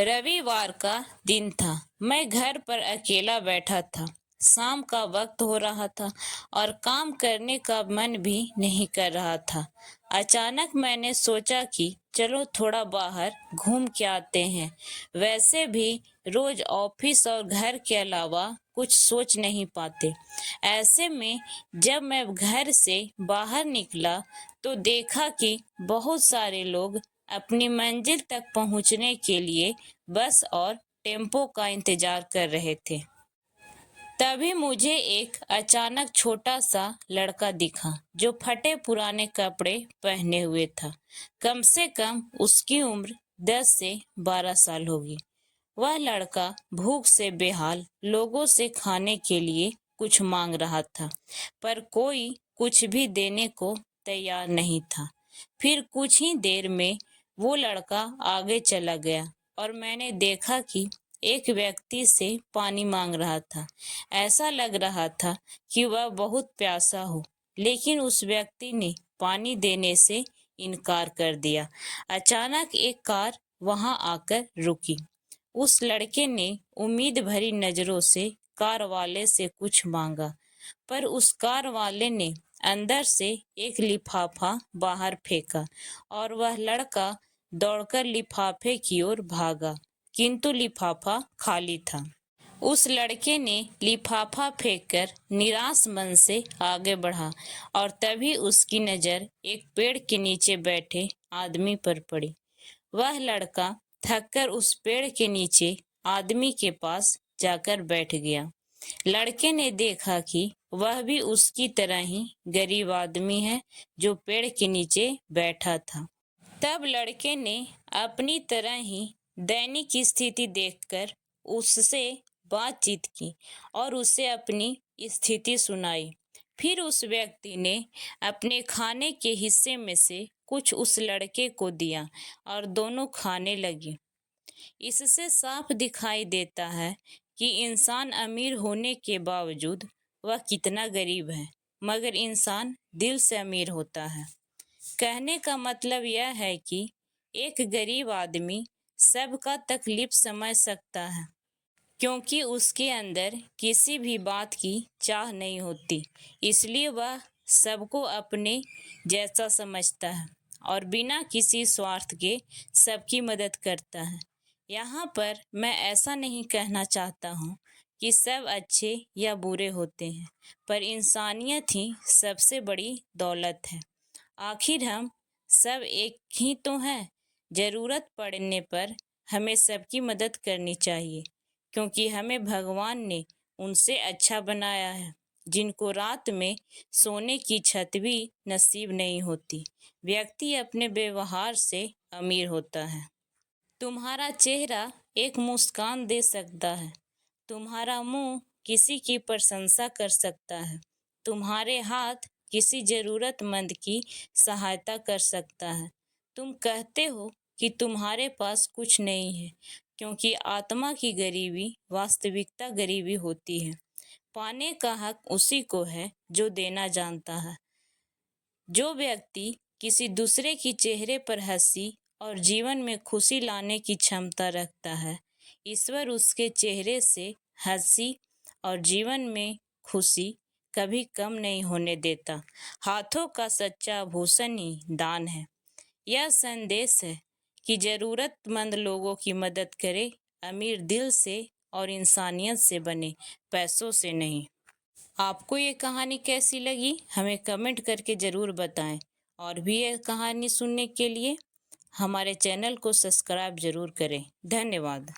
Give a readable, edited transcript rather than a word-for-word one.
रविवार का दिन था। मैं घर पर अकेला बैठा था। शाम का वक्त हो रहा था और काम करने का मन भी नहीं कर रहा था। अचानक मैंने सोचा कि चलो थोड़ा बाहर घूम के आते हैं। वैसे भी रोज ऑफिस और घर के अलावा कुछ सोच नहीं पाते। ऐसे में जब मैं घर से बाहर निकला तो देखा कि बहुत सारे लोग अपनी मंजिल तक पहुंचने के लिए बस और टेम्पो का इंतजार कर रहे थे। तभी मुझे एक अचानक छोटा सा लड़का दिखा जो फटे पुराने कपड़े पहने हुए था। कम से कम उसकी उम्र 10 से 12 साल होगी। वह लड़का भूख से बेहाल लोगों से खाने के लिए कुछ मांग रहा था, पर कोई कुछ भी देने को तैयार नहीं था। फिर कुछ ही देर में वो लड़का आगे चला गया और मैंने देखा कि एक व्यक्ति से पानी मांग रहा था। ऐसा लग रहा था कि वह बहुत प्यासा हो, लेकिन उस व्यक्ति ने पानी देने से इनकार कर दिया। अचानक एक कार वहां आकर रुकी। उस लड़के ने उम्मीद भरी नजरों से कार वाले से कुछ मांगा, पर उस कार वाले ने अंदर से एक लिफाफा बाहर फेंका और वह लड़का दौड़कर लिफाफे की ओर भागा, किंतु लिफाफा खाली था। उस लड़के ने लिफाफा फेंककर निराश मन से आगे बढ़ा और तभी उसकी नजर एक पेड़ के नीचे बैठे आदमी पर पड़ी। वह लड़का थककर उस पेड़ के नीचे आदमी के पास जाकर बैठ गया। लड़के ने देखा कि वह भी उसकी तरह ही गरीब आदमी है जो पेड़ के नीचे बैठा था। तब लड़के ने अपनी तरह ही दैनिक स्थिति देखकर उससे बातचीत की और उसे अपनी स्थिति सुनाई। फिर उस व्यक्ति ने अपने खाने के हिस्से में से कुछ उस लड़के को दिया और दोनों खाने लगे। इससे साफ दिखाई देता है कि इंसान अमीर होने के बावजूद वह कितना गरीब है, मगर इंसान दिल से अमीर होता है। कहने का मतलब यह है कि एक गरीब आदमी सबका तकलीफ समझ सकता है, क्योंकि उसके अंदर किसी भी बात की चाह नहीं होती। इसलिए वह सबको अपने जैसा समझता है और बिना किसी स्वार्थ के सबकी मदद करता है। यहाँ पर मैं ऐसा नहीं कहना चाहता हूँ कि सब अच्छे या बुरे होते हैं, पर इंसानियत ही सबसे बड़ी दौलत है। आखिर हम सब एक ही तो हैं। ज़रूरत पड़ने पर हमें सबकी मदद करनी चाहिए, क्योंकि हमें भगवान ने उनसे अच्छा बनाया है जिनको रात में सोने की छत भी नसीब नहीं होती। व्यक्ति अपने व्यवहार से अमीर होता है। तुम्हारा चेहरा एक मुस्कान दे सकता है, तुम्हारा मुंह किसी की प्रशंसा कर सकता है, तुम्हारे हाथ किसी जरूरतमंद की सहायता कर सकता है। तुम कहते हो कि तुम्हारे पास कुछ नहीं है, क्योंकि आत्मा की गरीबी वास्तविकता गरीबी होती है। पाने का हक उसी को है जो देना जानता है। जो व्यक्ति किसी दूसरे की चेहरे पर हंसी और जीवन में खुशी लाने की क्षमता रखता है, ईश्वर उसके चेहरे से हंसी और जीवन में खुशी कभी कम नहीं होने देता। हाथों का सच्चा भूषण ही दान है। यह संदेश है कि जरूरतमंद लोगों की मदद करें, अमीर दिल से और इंसानियत से बने, पैसों से नहीं। आपको ये कहानी कैसी लगी हमें कमेंट करके ज़रूर बताएं, और भी ये कहानी सुनने के लिए हमारे चैनल को सब्सक्राइब ज़रूर करें। धन्यवाद।